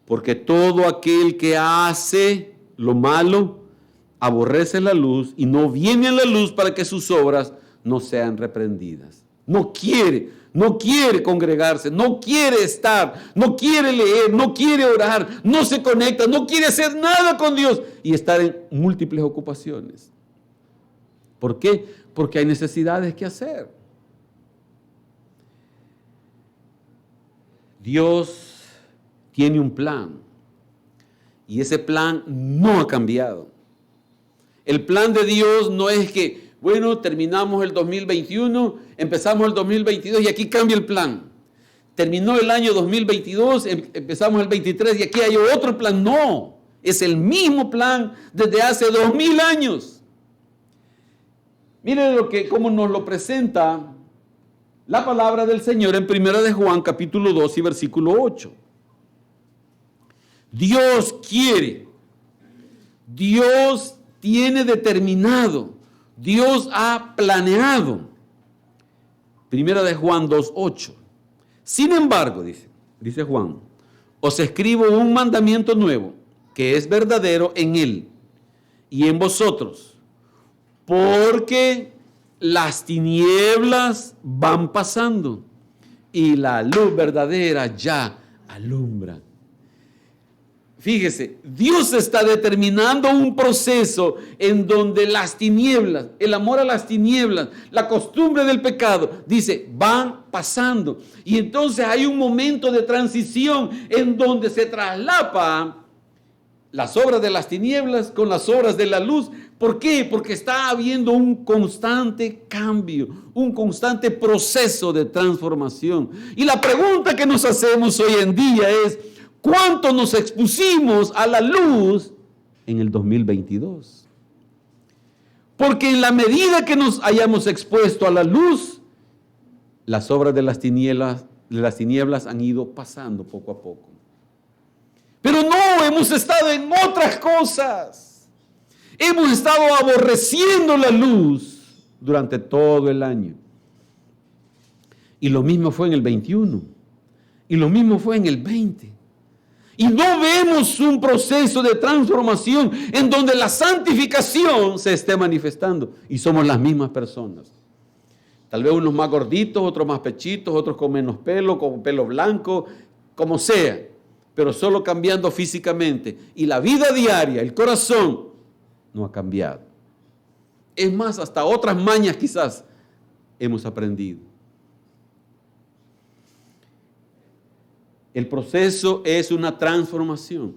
Porque todo aquel que hace lo malo, aborrece la luz y no viene a la luz para que sus obras no sean reprendidas. No quiere congregarse, no quiere estar, no quiere leer, no quiere orar, no se conecta, no quiere hacer nada con Dios y estar en múltiples ocupaciones. ¿Por qué? Porque hay necesidades que hacer. Dios tiene un plan y ese plan no ha cambiado. El plan de Dios no es que bueno, terminamos el 2021, empezamos el 2022 y aquí cambia el plan. Terminó el año 2022, empezamos el 23 y aquí hay otro plan. No, es el mismo plan desde hace 2000 años. Miren cómo nos lo presenta la palabra del Señor en 1 de Juan capítulo 2 y versículo 8. Dios quiere, Dios tiene determinado, Dios ha planeado. 1 de Juan 2:8. Sin embargo, dice Juan, os escribo un mandamiento nuevo, que es verdadero en él y en vosotros, porque las tinieblas van pasando y la luz verdadera ya alumbra. Fíjese, Dios está determinando un proceso en donde las tinieblas, el amor a las tinieblas, la costumbre del pecado, dice, van pasando. Y entonces hay un momento de transición en donde se traslapa las obras de las tinieblas con las obras de la luz. ¿Por qué? Porque está habiendo un constante cambio, un constante proceso de transformación. Y la pregunta que nos hacemos hoy en día es, ¿cuánto nos expusimos a la luz en el 2022? Porque en la medida que nos hayamos expuesto a la luz, las obras de las tinieblas han ido pasando poco a poco. Pero no, hemos estado en otras cosas. Hemos estado aborreciendo la luz durante todo el año. Y lo mismo fue en el 21. Y lo mismo fue en el 20. Y no vemos un proceso de transformación en donde la santificación se esté manifestando. Y somos las mismas personas. Tal vez unos más gorditos, otros más pechitos, otros con menos pelo, con pelo blanco, como sea. Pero solo cambiando físicamente. Y la vida diaria, el corazón, no ha cambiado. Es más, hasta otras mañas quizás hemos aprendido. El proceso es una transformación.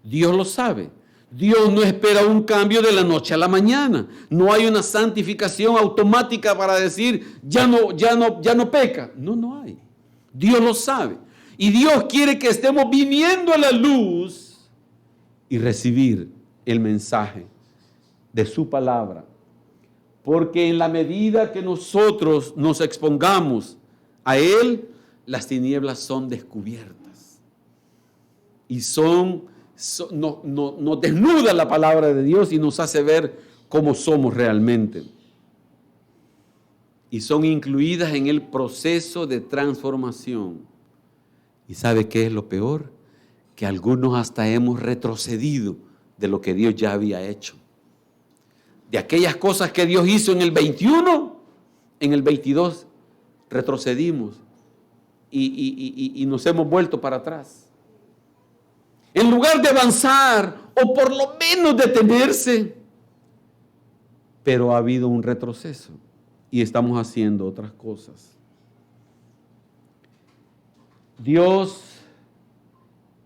Dios lo sabe. Dios no espera un cambio de la noche a la mañana. No hay una santificación automática para decir, ya no peca. No hay. Dios lo sabe. Y Dios quiere que estemos viniendo a la luz y recibir el mensaje de su palabra. Porque en la medida que nosotros nos expongamos a Él, las tinieblas son descubiertas. Y nos desnuda la palabra de Dios y nos hace ver cómo somos realmente. Y son incluidas en el proceso de transformación. ¿Y sabe qué es lo peor? Que algunos hasta hemos retrocedido de lo que Dios ya había hecho. De aquellas cosas que Dios hizo en el 21, en el 22 retrocedimos y nos hemos vuelto para atrás. En lugar de avanzar o por lo menos detenerse, pero ha habido un retroceso y estamos haciendo otras cosas. Dios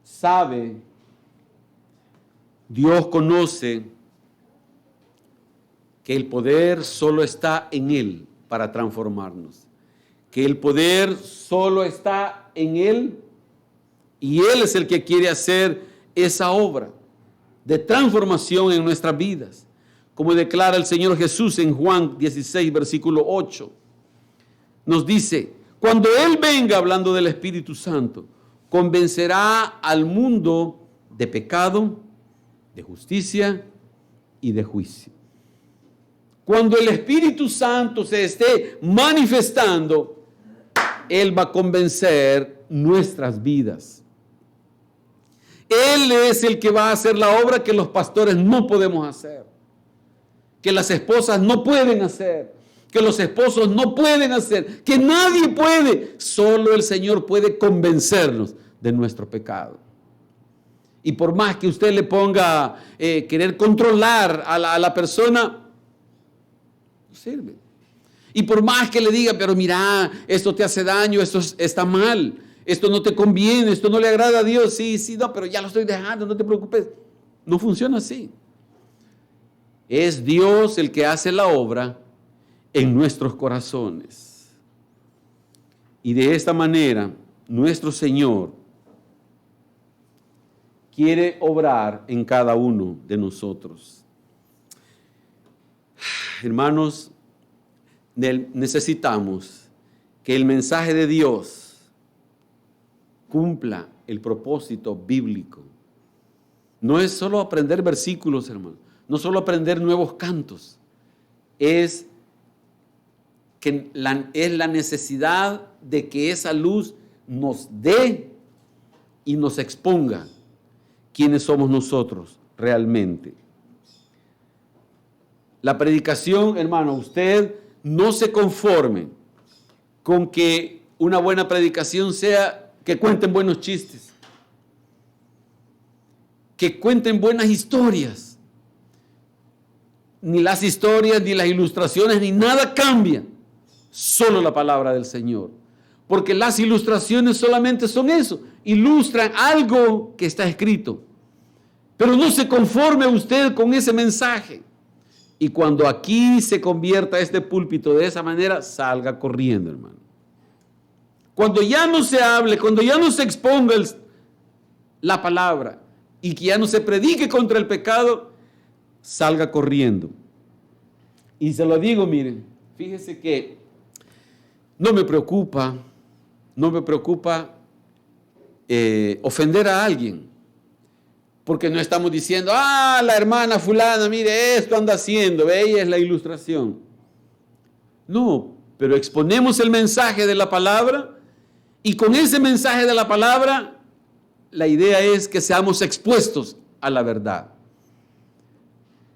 sabe, Dios conoce que el poder solo está en Él para transformarnos, que el poder solo está en Él y Él es el que quiere hacer esa obra de transformación en nuestras vidas, como declara el Señor Jesús en Juan 16, versículo 8. Nos dice, cuando Él venga, hablando del Espíritu Santo, convencerá al mundo de pecado, de justicia y de juicio. Cuando el Espíritu Santo se esté manifestando, Él va a convencer nuestras vidas. Él es el que va a hacer la obra que los pastores no podemos hacer, que las esposas no pueden hacer, que los esposos no pueden hacer, que nadie puede. Solo el Señor puede convencernos de nuestro pecado. Y por más que usted le ponga querer controlar a la persona, no sirve. Y por más que le diga, pero mira, esto te hace daño, esto está mal, esto no te conviene, esto no le agrada a Dios, sí, no, pero ya lo estoy dejando, no te preocupes. No funciona así. Es Dios el que hace la obra en nuestros corazones. Y de esta manera, nuestro Señor quiere obrar en cada uno de nosotros. Hermanos, necesitamos que el mensaje de Dios cumpla el propósito bíblico. No es solo aprender versículos, hermanos, no solo aprender nuevos cantos, es la necesidad de que esa luz nos dé y nos exponga quiénes somos nosotros realmente. La predicación, hermano, usted no se conforme con que una buena predicación sea que cuenten buenos chistes. que cuenten buenas historias. Ni las historias, ni las ilustraciones, ni nada cambia. Solo la palabra del Señor. Porque las ilustraciones solamente son eso. Ilustran algo que está escrito. Pero no se conforme usted con ese mensaje. Y cuando aquí se convierta este púlpito de esa manera, salga corriendo, hermano. Cuando ya no se hable, cuando ya no se exponga la palabra y que ya no se predique contra el pecado, salga corriendo. Y se lo digo, miren, fíjese que no me preocupa ofender a alguien. Porque no estamos diciendo, la hermana fulana, mire, esto anda haciendo, ella es la ilustración. No, pero exponemos el mensaje de la palabra y con ese mensaje de la palabra, la idea es que seamos expuestos a la verdad.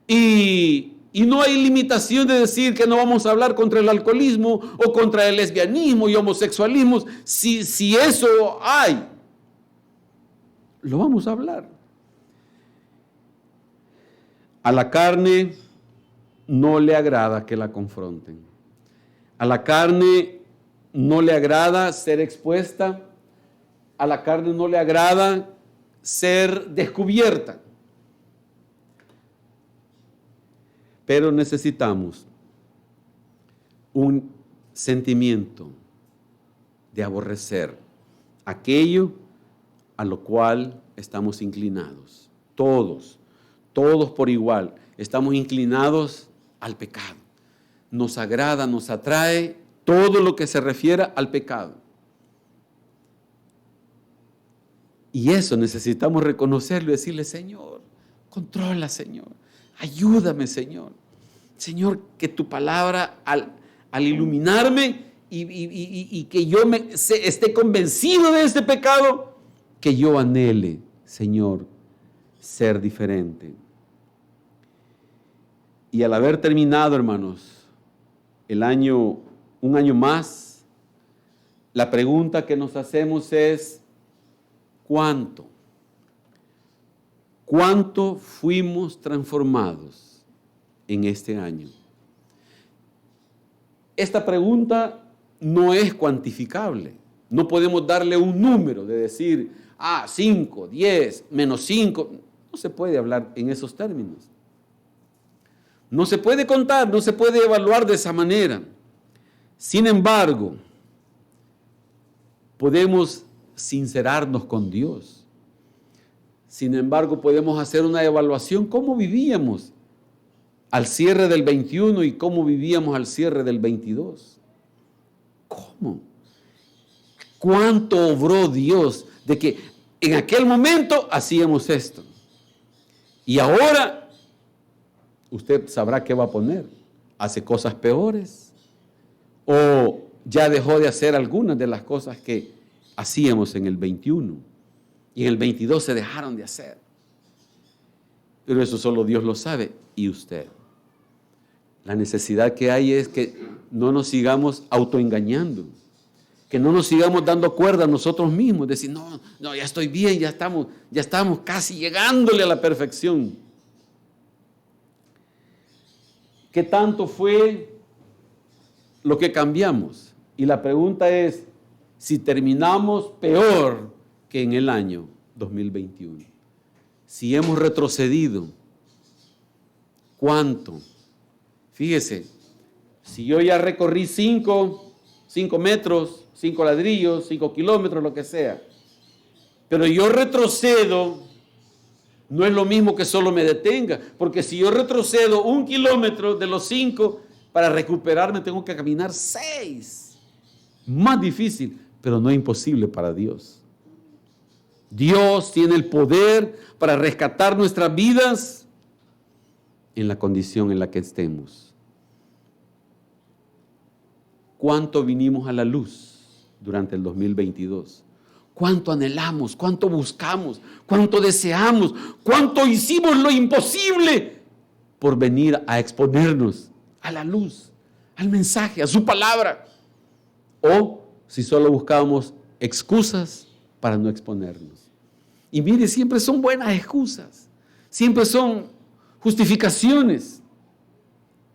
Y no hay limitación de decir que no vamos a hablar contra el alcoholismo o contra el lesbianismo y homosexualismo. Si eso hay, lo vamos a hablar. A la carne no le agrada que la confronten. A la carne no le agrada ser expuesta. A la carne no le agrada ser descubierta. Pero necesitamos un sentimiento de aborrecer aquello a lo cual estamos inclinados. Todos por igual, estamos inclinados al pecado. Nos agrada, nos atrae todo lo que se refiera al pecado. Y eso necesitamos reconocerlo y decirle, Señor, controla, Señor, ayúdame, Señor. Señor, que tu palabra al iluminarme y que yo esté convencido de este pecado, que yo anhele, Señor, ser diferente. Y al haber terminado, hermanos, un año más, la pregunta que nos hacemos es, ¿cuánto? ¿Cuánto fuimos transformados en este año? Esta pregunta no es cuantificable. No podemos darle un número de decir, 5, 10, menos 5. No se puede hablar en esos términos. No se puede contar, no se puede evaluar de esa manera. Sin embargo, podemos sincerarnos con Dios. Sin embargo, podemos hacer una evaluación, cómo vivíamos al cierre del 21 y cómo vivíamos al cierre del 22. ¿Cómo? ¿Cuánto obró Dios de que en aquel momento hacíamos esto? Y ahora usted sabrá qué va a poner. ¿Hace cosas peores? ¿O ya dejó de hacer algunas de las cosas que hacíamos en el 21? Y en el 22 se dejaron de hacer. Pero eso solo Dios lo sabe y usted. La necesidad que hay es que no nos sigamos autoengañando. Que no nos sigamos dando cuerda a nosotros mismos. Decir, no, ya estoy bien, ya estamos casi llegándole a la perfección. ¿Qué tanto fue lo que cambiamos? Y la pregunta es, si terminamos peor que en el año 2021, si hemos retrocedido, ¿cuánto? Fíjese, si yo ya recorrí 5 metros, 5 ladrillos, 5 kilómetros, lo que sea, pero yo retrocedo, no es lo mismo que solo me detenga, porque si yo retrocedo 1 kilómetro de los 5, para recuperarme tengo que caminar 6. Más difícil, pero no imposible para Dios. Dios tiene el poder para rescatar nuestras vidas en la condición en la que estemos. ¿Cuánto vinimos a la luz durante el 2022? ¿Cuánto anhelamos? ¿Cuánto buscamos? ¿Cuánto deseamos? ¿Cuánto hicimos lo imposible por venir a exponernos a la luz, al mensaje, a su palabra? O si solo buscábamos excusas para no exponernos. Y mire, siempre son buenas excusas, siempre son justificaciones.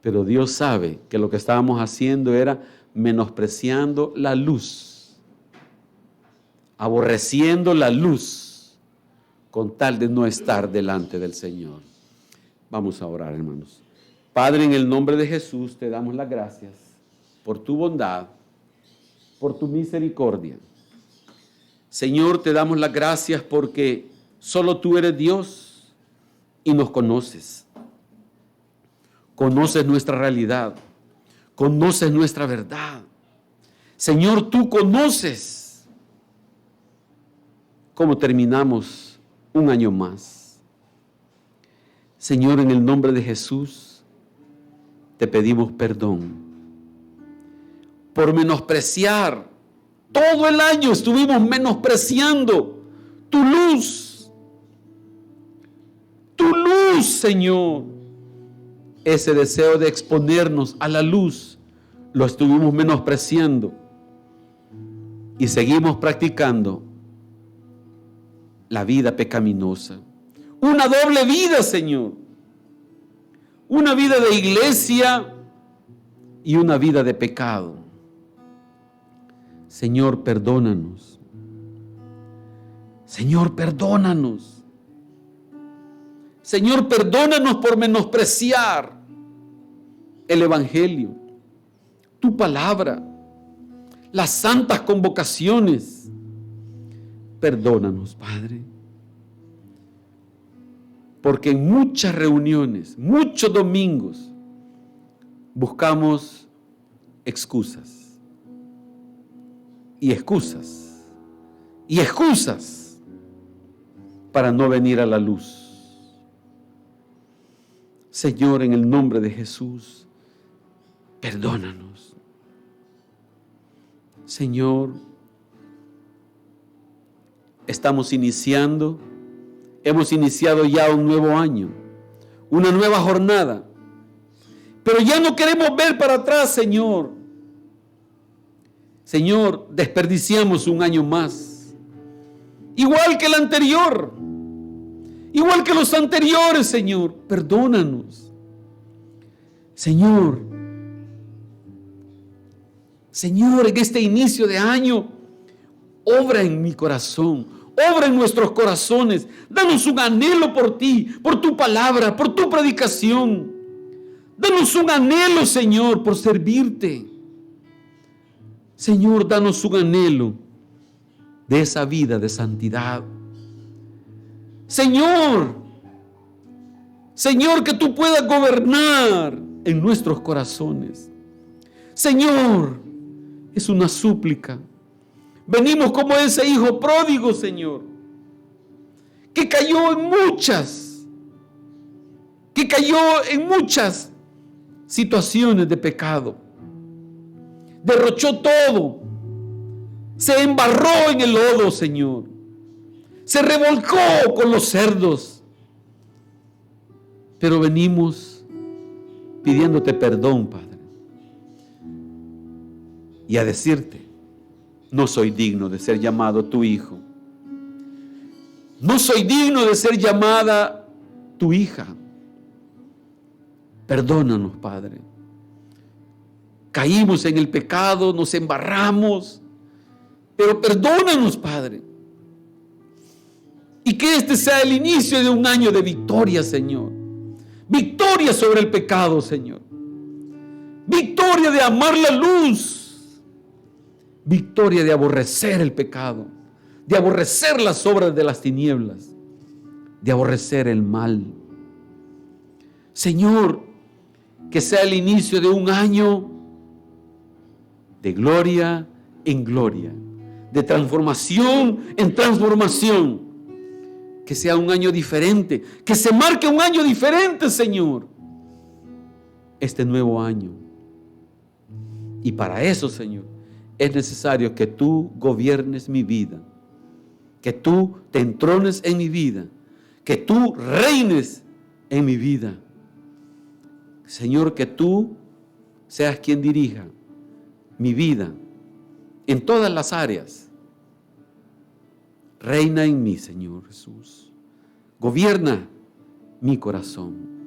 Pero Dios sabe que lo que estábamos haciendo era menospreciando la luz, aborreciendo la luz, con tal de no estar delante del Señor. Vamos a orar, hermanos. Padre, en el nombre de Jesús te damos las gracias por tu bondad, por tu misericordia. Señor, te damos las gracias porque solo tú eres Dios y nos conoces. Conoces nuestra realidad, conoces nuestra verdad. Señor, tú conoces cómo terminamos un año más. Señor, en el nombre de Jesús, te pedimos perdón por menospreciar. Todo el año estuvimos menospreciando tu luz, Señor. Ese deseo de exponernos a la luz lo estuvimos menospreciando y seguimos practicando la vida pecaminosa. Una doble vida, Señor. Una vida de iglesia y una vida de pecado. Señor, perdónanos. Señor, perdónanos. Señor, perdónanos por menospreciar el Evangelio, tu palabra, las santas convocaciones. Perdónanos, Padre, porque en muchas reuniones, muchos domingos, buscamos excusas y excusas y excusas para no venir a la luz. Señor, en el nombre de Jesús, perdónanos. Señor, hemos iniciado ya un nuevo año, una nueva jornada, pero ya no queremos ver para atrás, Señor. Señor, desperdiciamos un año más, igual que el anterior. Igual que los anteriores, Señor, perdónanos. Señor, en este inicio de año, obra en mi corazón, obra en nuestros corazones. Danos un anhelo por ti, por tu palabra, por tu predicación. Danos un anhelo, Señor, por servirte. Señor, danos un anhelo de esa vida de santidad. Señor, que tú puedas gobernar en nuestros corazones. Señor, es una súplica. Venimos como ese hijo pródigo, Señor, que cayó en muchas situaciones de pecado. Derrochó todo, se embarró en el lodo, Señor. Se revolcó con los cerdos. Pero venimos pidiéndote perdón, Padre. Y a decirte, no soy digno de ser llamado tu hijo. No soy digno de ser llamada tu hija. Perdónanos, Padre. Caímos en el pecado, nos embarramos. Pero perdónanos, Padre. Y que este sea el inicio de un año de victoria, Señor. Victoria sobre el pecado, Señor. Victoria de amar la luz. Victoria de aborrecer el pecado. De aborrecer las obras de las tinieblas. De aborrecer el mal. Señor, que sea el inicio de un año de gloria en gloria. De transformación en transformación. Que sea un año diferente, que se marque un año diferente, Señor, este nuevo año. Y para eso, Señor, es necesario que tú gobiernes mi vida, que tú te entrones en mi vida, que tú reines en mi vida. Señor, que tú seas quien dirija mi vida en todas las áreas. Reina en mí, Señor Jesús. Gobierna mi corazón.